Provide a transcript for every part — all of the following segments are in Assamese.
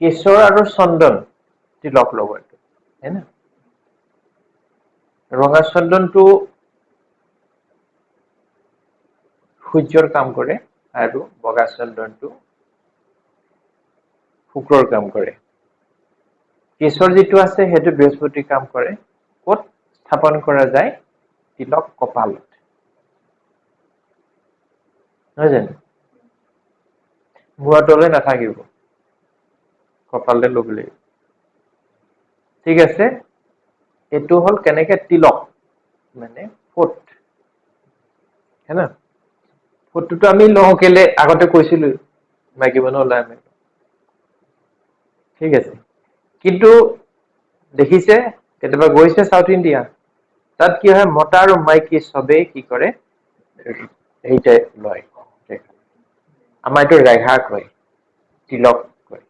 কেশৰ আৰু চন্দন তিলক ল'ব এইটো হয় না ৰঙা চন্দনটো সূৰ্যৰ কাম কৰে আৰু বগা চন্দনটো শুক্ৰৰ কাম কৰে কেশৰ যিটো আছে সেইটো বৃহস্পতিৰ কাম কৰে ক'ত স্থাপন কৰা যায় তিলক কপালত নহয় জানো মূৰতলৈ নাথাকিব কপালতে ল'ব লাগিব ঠিক আছে এইটো হ'ল কেনেকে তিলক মানে ফুট है ना ফুটটো আমি লওঁ কেলে আগতে কৈছিলো মাইকী মানুহ ওলাই আমি ঠিক আছে কিন্তু দেখিছে কেতিয়াবা গৈছে সাউথ ইন্ডিয়া তাত কি হয় মতা আৰু মাইকী সবেই কি কৰে এইটা লয় আমাৰ এইটো ৰেঘা কয় তিলক কয়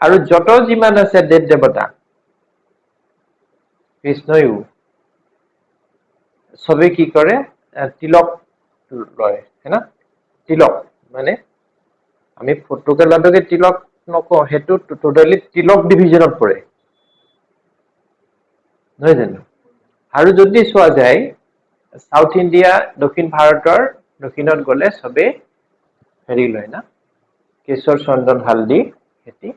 আৰু যত যিমান আছে দেৱ দেৱতা কৃষ্ণয়ো সবে কি কৰে তিলক লয় है ना তিলক মানে আমি ফটোকে লাডুকে তিলক নকওঁ সেইটো টোটালি তিলক ডিভিজনত পৰে নহয় জানো আৰু যদি চোৱা যায় সাউথ ইন্ডিয়া দক্ষিণ ভাৰতৰ দক্ষিণত গলে সবে হেৰি লয় না কেশৰ চন্দন হালদি খেতি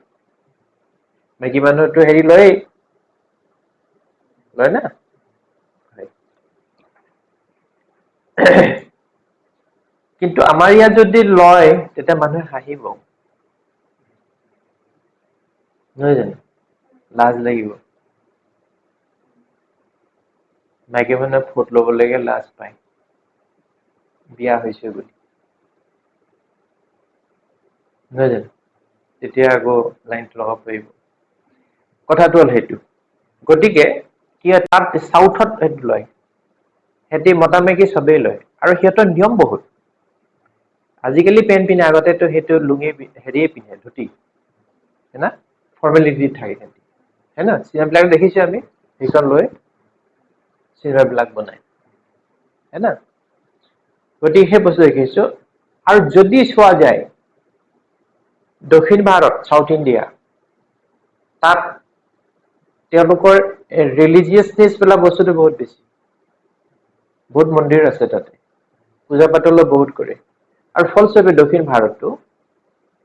মাইকী মানুহটো হেৰি লয় না কিন্তু আমাৰ ইয়াত যদি লয় তেতিয়া মানুহে হাঁহিব নহয় জানো লাজ লাগিব মাইকী মানুহে ফুট ল'বলৈকে লাজ পায় বিয়া হৈছে বুলি নহয় জানো তেতিয়া আকৌ লাইনটো লগাব পাৰিব কথাটো হ'ল সেইটো গতিকে কি তাত সাউথত সেইটো লয় সিহঁতি মতা মাইকী সবেই লয় আৰু সিহঁতৰ নিয়ম বহুত আজিকালি পেণ্ট পিন্ধে আগতেতো সেইটো লুঙি হেৰিয়ে পিন্ধে ধুতি है ना ফৰ্মেলিটি থাকে है ना চিনেমাবিলাক দেখিছো আমি সেইখন লৈ চিনেমাবিলাক বনাই है ना গতিকে সেই বস্তু দেখিছো আৰু যদি চোৱা যায় দক্ষিণ ভাৰত সাউথ ইন্ডিয়া তাত তেওঁলোকৰ ৰিলিজিয়াছনেছ বোলা বস্তুটো বহুত বেছি বহুত মন্দিৰ আছে তাতে পূজা পাতলো বহুত কৰে আৰু ফলস্বৰূপে দক্ষিণ ভাৰতটো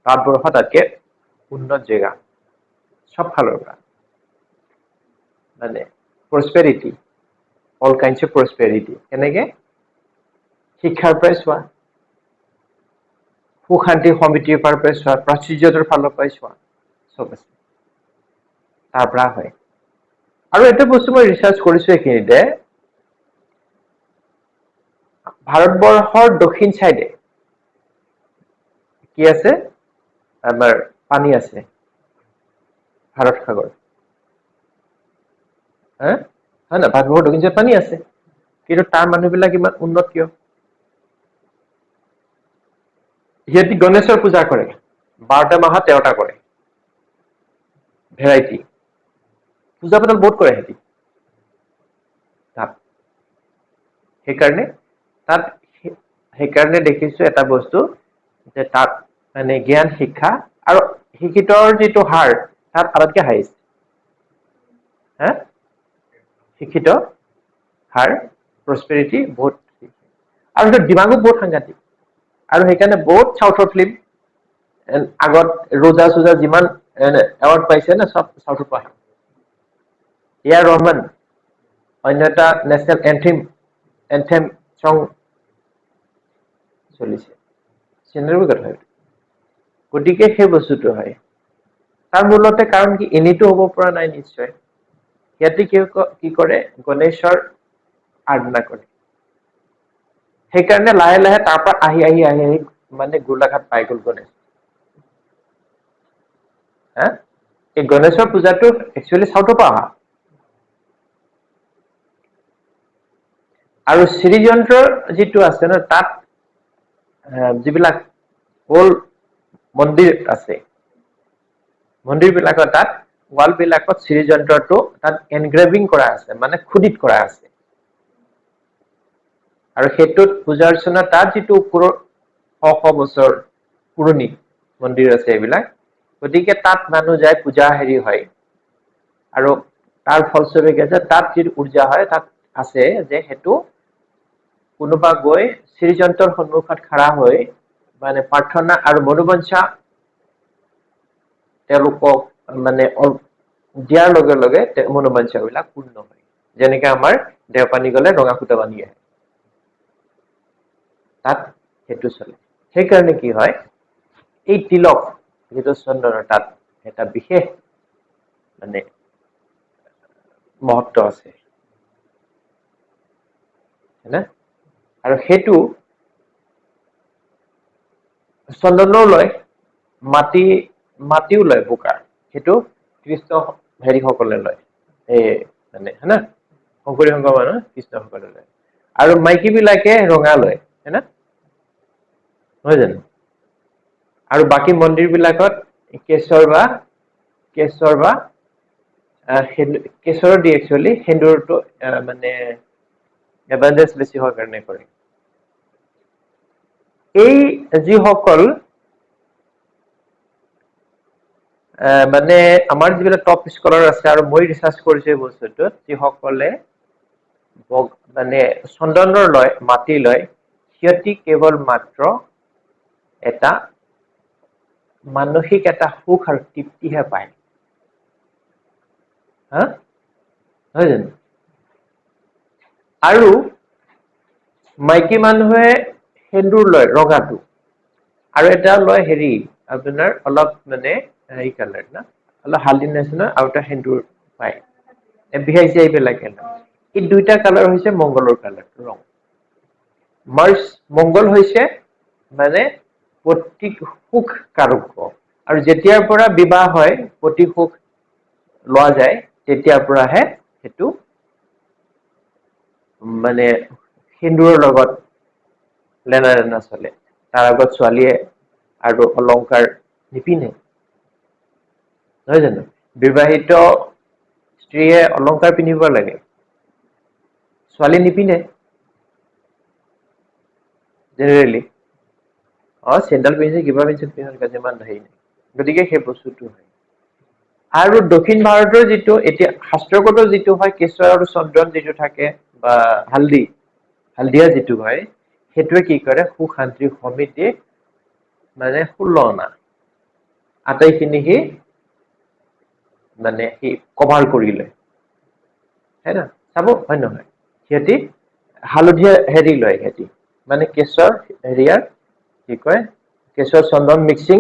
ভাৰতবৰ্ষ তাতকে উন্নত জেগা সব ফালৰ পৰা মানে প্ৰসপেৰিটি অল কাইণ্ডছ অফ প্ৰসপেৰিটি কেনেকে শিক্ষাৰ পৰাই চোৱা সুশান্তি সমিতিৰ পৰা চোৱা প্ৰাচুৰ্যৰ ফালৰ পৰাই চোৱা চব আছে তাৰ পৰা হয় আৰু এটা বস্তু মই ৰিচাৰ্চ কৰিছো এইখিনিতে ভাৰতবৰ্ষৰ দক্ষিণ চাইডে কি আছে আমাৰ পানী আছে ভাৰত সাগৰ হয় না ভাৰতবৰ্ষৰ দক্ষিণ চাইডে পানী আছে কিন্তু তাৰ মানুহবিলাক ইমান উন্নত কিয় সিহঁতি গণেশৰ পূজা কৰে 12টা মাহত 13টা কৰে ভেৰাইটি পূজা পাতল বহুত কৰে সিহঁতি তাত সেইকাৰণে দেখিছো এটা বস্তু যে তাত মানে জ্ঞান শিক্ষা আৰু শিক্ষিতৰ যিটো হাৰ তাত আটাইতকৈ হাইষ্ট হা শিক্ষিত হাৰ প্ৰসপেৰিটি বহুত আৰু সেইটো ডিমাগো বহুত সাংঘাতিক আৰু সেইকাৰণে বহুত চাউথৰ ফিল্ম আগত ৰোজা চোজা যিমান এৱাৰ্ড পাইছে না সব চাউথৰ পৰা আহে ইয়াৰ ৰহমান অন্য এটা নেশ্যনেল এন্থেম সং চলিছে চিনেৰিৰ কথা গতিকে সেই বস্তুটো হয় তাৰ মূলতে কাৰণ কি এনেইতো হ'ব পৰা নাই নিশ্চয় সিহঁতে কি কৰে গণেশৰ আৰাধনা কৰে সেইকাৰণে লাহে লাহে তাৰ পৰা আহি মানে গোলাঘাট পাই গ'ল গণেশ এই গণেশৰ পূজাটো একচুৱেলি চাউথৰ পৰা অহা আৰু শ্ৰীযন্ত্ৰৰ যিটো আছে ন তাত যিবিলাক হ'ল মন্দিৰ আছে মন্দিৰবিলাকৰ তাত ৱাল বিলাকত শ্ৰীযন্ত্ৰটো তাত এনগ্ৰেভিং কৰা আছে মানে খুদিত কৰা আছে আৰু সেইটোত পূজা অৰ্চনা তাত যিটো ওপৰৰ শ বছৰ পুৰণি মন্দিৰ আছে এইবিলাক গতিকে তাত মানুহ যায় পূজা হেৰি হয় আৰু তাৰ ফলস্বৰূপে আছে তাত যি উৰ্জা হয় তাত আছে যে সেইটো কোনোবা গৈ শ্ৰীযন্ত্ৰৰ সন্মুখত খাৰা হৈ মানে প্ৰাৰ্থনা আৰু মনোবাঞ্ছা তেওঁলোকক মানে দিয়াৰ লগে লগে মনোবাঞ্ছা বিলাক পূৰ্ণ হয়। যেনেকে আমাৰ দেওপানী গলে ৰঙা সূতা বান্ধি আহে তাত সেইটো চলে। সেইকাৰণে কি হয় এই তিলক যিটো চন্দনৰ তাত এটা বিশেষ মানে মহত্ব আছে আৰু সেইটো চন্দনো লয় মাটিও লয় বোকা সেইটো কৃষ্ণ হেৰি সকলে লয় এই মানে হয়না শংকৰী সংঘৰ মানুহ কৃষ্ণ সকলে লয় আৰু মাইকী বিলাকে ৰঙা লয় হয়না নহয় জানো আৰু বাকী মন্দিৰ বিলাকত কেশৰ বা কেশৰৰ দি একচুৱেলি সেন্দুৰটো মানে এভাৰেজ বেছি হোৱাৰ কাৰণে কৰে। এই যিসকল মানে আমাৰ যিবিলাক টপ স্কলাৰ আছে আৰু মই ৰিচাৰ্চ কৰিছো এই বস্তুটোত যিসকলে মানে চন্দনৰ লয় মাটি লয় সিহঁতি কেৱল মাত্ৰ এটা মানসিক এটা সুখ আৰু তৃপ্তিহে পায় হা নহয় জানো আৰু মাইকী মানুহে সেন্দুৰ লয় ৰঙাটো আৰু এটা লয় হেৰি আপোনাৰ অলপ মানে হেৰি কালাৰ না অলপ হালধি নিচিনা আৰু এটা সেন্দুৰ পায় বিহাই চিহাই এই দুইটা কালাৰ হৈছে মংগলৰ কালাৰ ৰং মাৰ্চ মংগল হৈছে মানে প্ৰতি সুখ কাৰক আৰু যেতিয়াৰ পৰা বিবাহ হয় প্ৰতি সুখ লোৱা যায় তেতিয়াৰ পৰাহে সেইটো মানে সেন্দুৰৰ লগত লেনা দেনা চলে তাৰ আগত ছোৱালীয়ে আৰু অলংকাৰ নিপিন্ধে নহয় জানো বিবাহিত স্ত্ৰীয়ে অলংকাৰ পিন্ধিব লাগে ছোৱালী নিপিন্ধে জেনেৰেলি চেণ্ডেল পিন্ধছে কিবা পিন্ধছে ইমান হেৰি নাই গতিকে সেই বস্তুটো হয় আৰু দক্ষিণ ভাৰতৰ যিটো এতিয়া শাস্ত্ৰগত যিটো হয় কেশৰ আৰু চন্দন যিটো থাকে বা হালধীয়া যিটো হয় সেইটোৱে কি কৰে সুখ শান্তি সমৃদ্ধি মানে 16 অনা আটাইখিনি সি মানে সি কভাৰ কৰিলে হয় ন চাব হয় নহয় সিহঁতি হালধীয়া হেৰি লয় সিহঁতি মানে কেশৰ হেৰিয়াৰ কি কয় কেশৰ চন্দন মিক্সিং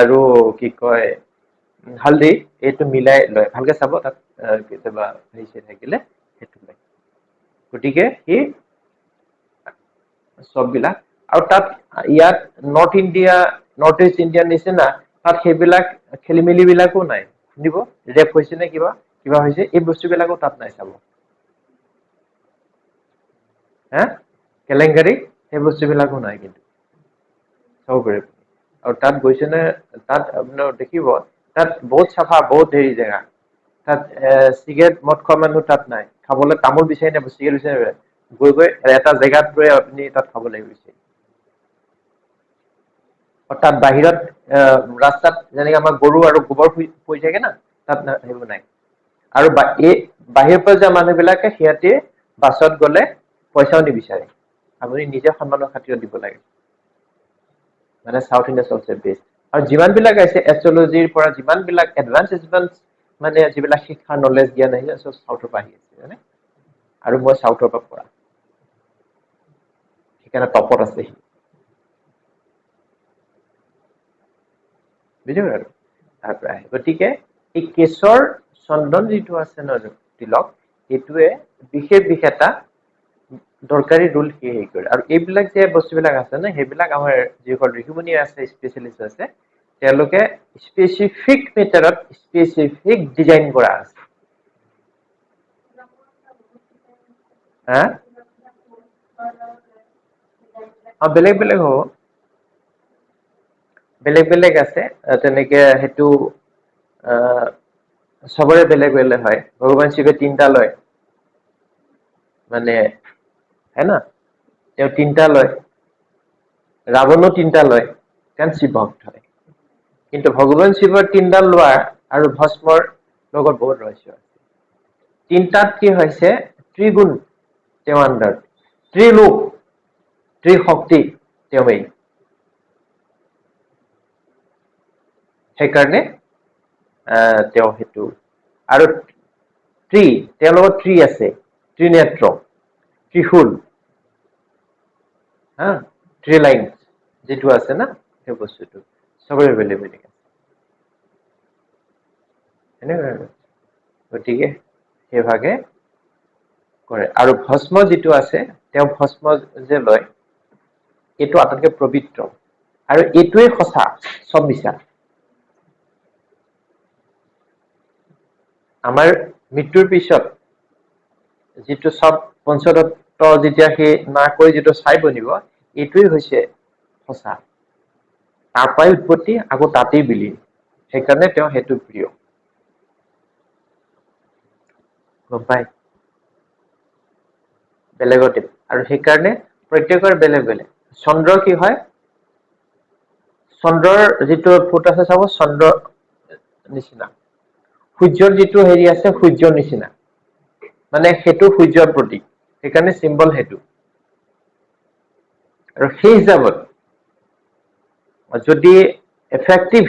আৰু কি কয় হালধি এইটো মিলাই লয় ভালকে চাব তাত কেতিয়াবা থাকিলে সেইটো লয় গতিকে সি চব বিলাক আৰু তাত ইয়াত নৰ্থ ইষ্ট ইণ্ডিয়াৰ নিচিনা তাত সেইবিলাক খেলি মেলি বিলাকো নাই শুনিব ৰেপ হৈছে নে কিবা হৈছে এই বস্তু বিলাকো তাত নাই চাব হা কেলেংকাৰী সেই বস্তু বিলাকো নাই কিন্তু চাব পাৰিব আৰু তাত গৈছে নে তাত আপোনাৰ দেখিব তাত বহুত চাফা বহুত হেৰি জেগা তাত চিগাৰেট মদ খোৱা মানুহ তাত নাই খাবলৈ তামোল বিচাৰি নাপায় চিগাৰেট বিচাৰি গৈ এটা জেগাত গৈ আপুনি তাত খাব লাগিব তাত বাহিৰত ৰাস্তাত যেনেকে আমাৰ গৰু আৰু গোবৰ পৰি থাকে না তাত সেইবোৰ নাই আৰু এই বাহিৰৰ পৰা যোৱা মানুহ বিলাকে সিহঁতি বাছত গলে পইচাও নিবিচাৰে আপুনি নিজে সন্মানৰ খাতিৰত দিব লাগে মানে চাউথ ইণ্ডিয়া চবচে বেষ্ট আৰু যিমান বিলাক আছে এষ্ট্ৰলজিৰ পৰা যিমান বিলাক এডভান্স মানে যিবিলাক শিক্ষাৰ নলেজ জ্ঞান আহিলে চব চাউথৰ পৰা আহি আছে আৰু মই চাউথৰ পৰা পঢ়া সেইকাৰণে টপত আছে বুজিব আৰু তাৰ পৰা আহে গতিকে এই কেশৰ চন্দন যিটো আছে ন তিলক সেইটোৱে বিশেষ এটা দৰকাৰী ৰোল সি হেৰি কৰে আৰু এইবিলাক যে বস্তুবিলাক আছে ন সেইবিলাক আমাৰ যিসকল ঋষিমুনি আছে স্পেচিয়েলিষ্ট আছে তেওঁলোকে স্পেচিফিক মেটাৰত স্পেচিফিক ডিজাইন কৰা আছে হা বেলেগ বেলেগ হ'ব বেলেগ বেলেগ আছে তেনেকে সেইটো চবৰে বেলেগ বেলেগ হয় ভগৱান শিৱে 3টা লয় মানে হে না তেওঁ 3টা লয় ৰাৱণো 3টা লয় কাৰণ শিৱ ভক্ত হয় কিন্তু ভগৱান শিৱৰ 3ডাল লোৱা আৰু ভস্মৰ লগত বহুত ৰহস্য আছে। 3টাত কি হৈছে ত্ৰিগুণ তেওঁ আণ্ডাৰ, ত্ৰিলোক ত্ৰিশক্তি তেওঁৱেই। সেইকাৰণে তেওঁ সেইটো আৰু তেওঁৰ লগত আছে, ত্ৰিনেত্ৰ, ত্ৰিশূল, হা, ত্ৰিলাইন যিটো আছে না সেই বস্তুটো চবৰে বেলেগ বেলেগ আছে। গতিকে সেইভাগে কৰে। আৰু ভস্ম যিটো আছে তেওঁ ভস্ম যে লয় এইটো আটাইতকৈ পবিত্ৰ আৰু এইটোৱে সঁচা, চব মিছা। আমাৰ মৃত্যুৰ পিছত যিটো চব পঞ্চতত্ব যেতিয়া সি না কৰি যিটো ছাই বনিব এইটোৱে হৈছে সঁচা। তাৰ পৰাই উৎপত্তি, আকৌ তাতেই বিলীন। সেইকাৰণে তেওঁ সেইটো প্ৰিয়। গম পাই বেলেগতে আৰু সেইকাৰণে প্ৰত্যেকৰ বেলেগ বেলেগ। চন্দ্ৰ কি হয়, চন্দ্ৰৰ যিটো ফুট আছে চাব, চন্দ্ৰৰ নিচিনা। সূৰ্যৰ যিটো হেৰি আছে সূৰ্যৰ নিচিনা, মানে সেইটো সূৰ্যৰ প্ৰতীক, সেইকাৰণে চিম্বল সেইটো। আৰু সেই হিচাপত যদি এফেক্টিভ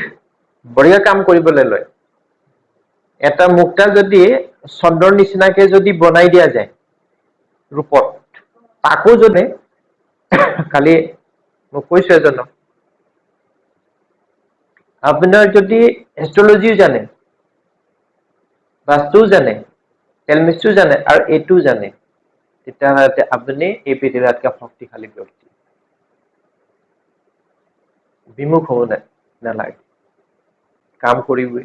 বঢ়িয়া কাম কৰিবলৈ লয়, এটা মুক্তা যদি চন্দ্ৰৰ নিচিনাকে যদি বনাই দিয়া যায় ৰূপত, তাকো যদি কালি মই কৈছো এজনক, আপোনাৰ যদি এষ্ট্ৰলজিও জানে, বাস্তুও জানে, কেলমিষ্ট্ৰিও জানে আৰু এইটোও জানে, তেতিয়াহ'লে আপুনি এই পৃথিৱীৰ আটাইতকৈ শক্তিশালী ব্যক্তি। বিমুখ হ'ব নালাগে, কাম কৰিবই,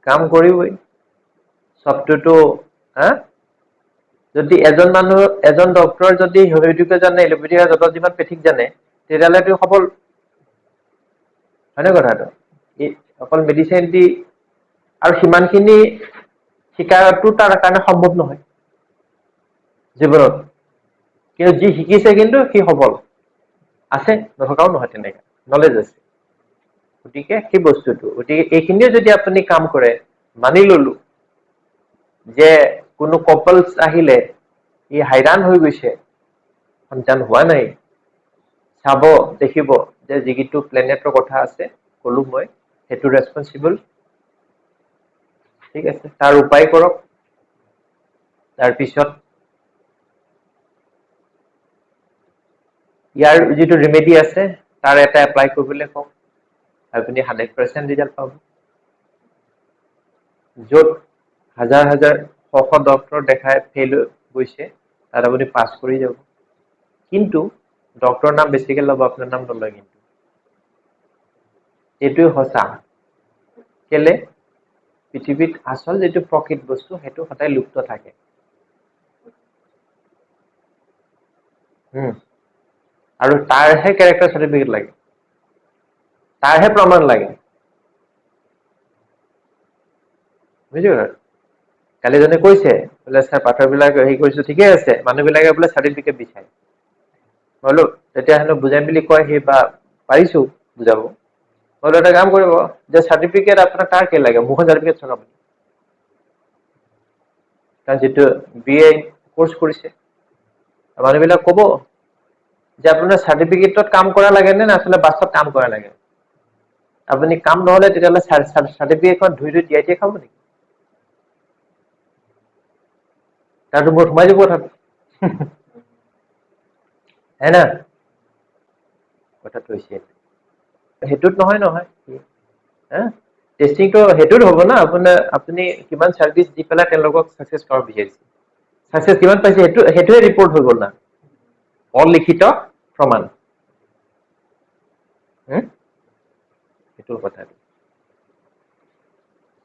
কাম কৰিবই। চবটোতো যদি এজন মানুহ, এজন ডক্টৰ যদি হোমিওপেথিক জানে, এলোপেথিক যত যিমান পেথিক জানে, তেতিয়াহ'লে তেওঁ সফল। হয়নে কথাটো? অকল মেডিচিন দি আৰু সিমানখিনি শিকাটো তাৰ কাৰণে সম্ভৱ নহয় জীৱনত। কিন্তু যি শিকিছে কিন্তু সি সফল আছে, নথকাও নহয়, তেনেকে নলেজ আছে। গতিকে সেই বস্তুটো, গতিকে এইখিনিও যদি আপুনি কাম কৰে, মানি ললো যে কোনো কপলছ আহিলে ই হাইৰাণ হৈ গৈছে, সন্তান হোৱা নাই, চাব দেখিব যে যিটো প্লেনেটৰ কথা আছে কলো মই, সেইটো ৰেছপন্সিবল। ঠিক আছে, তাৰ উপায় কৰক। তাৰপিছত ইয়াৰ যিটো ৰেমেডি আছে তাৰ এটা এপ্লাই কৰিবলৈ কওক, আপুনি 100% ৰিজাল্ট পাব। য'ত হাজাৰ হাজাৰ শ ডক্তৰ দেখাই ফেইল গৈছে, তাত আপুনি পাছ কৰি যাব। কিন্তু ডক্তৰৰ নাম বেছিকে ল'ব, আপোনাৰ নাম নলয়। কিন্তু এইটোৱে সঁচা। কেলে? পৃথিৱীত আচল যিটো প্ৰকৃত বস্তু সেইটো সদায় লুপ্ত থাকে। আৰু তাৰহে কেৰেক্টাৰ চাৰ্টিফিকেট লাগে, তাৰহে প্ৰমাণ লাগে। বুজি পালা? কালি জনে কৈছে বোলে ছাৰ পাথৰ বিলাক হেৰি কৰিছো, ঠিকে আছে, মানুহ বিলাকে বোলে চাৰ্টিফিকেট বিচাৰে। বোলো তেতিয়া হেনো বুজাই মেলি কয়, সি বা পাৰিছো বুজাব। বোলো এটা কাম কৰিব, যে চাৰ্টিফিকেট আপোনাৰ কাৰ কে লাগে, মুখৰ চাৰ্টিফিকেট চাওক আপুনি। কাৰণ যিটো BA কোৰ্চ কৰিছে, মানুহবিলাক কব যে আপোনাৰ চাৰ্টিফিকেটত কাম কৰা লাগে নে আচলতে বাস্তৱত কাম কৰা লাগে। আপুনি কাম নহলে তেতিয়াহ'লে চাৰ্টিফিকেটখন ধুই ধুই তিয়াই তিয়াই খাব নেকি? তাৰতো মূৰত সোমাই যাব কথাটো। হে না? কথাটো হৈছে সেইটোত নহয় নহয়। টেষ্টিংটো সেইটোত হ'ব না, আপোনাৰ আপুনি কিমান চাৰ্ভিচ দি পেলাই তেওঁলোকক চাকচেছ কৰাব বিচাৰিছে। চাকচেছ কিমান পাইছে সেইটোৱে ৰিপৰ্ট হৈ গ'ল না, অলিখিত প্ৰমাণ। সেইটো কথাটো।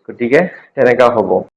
গতিকে তেনেকা হ'ব।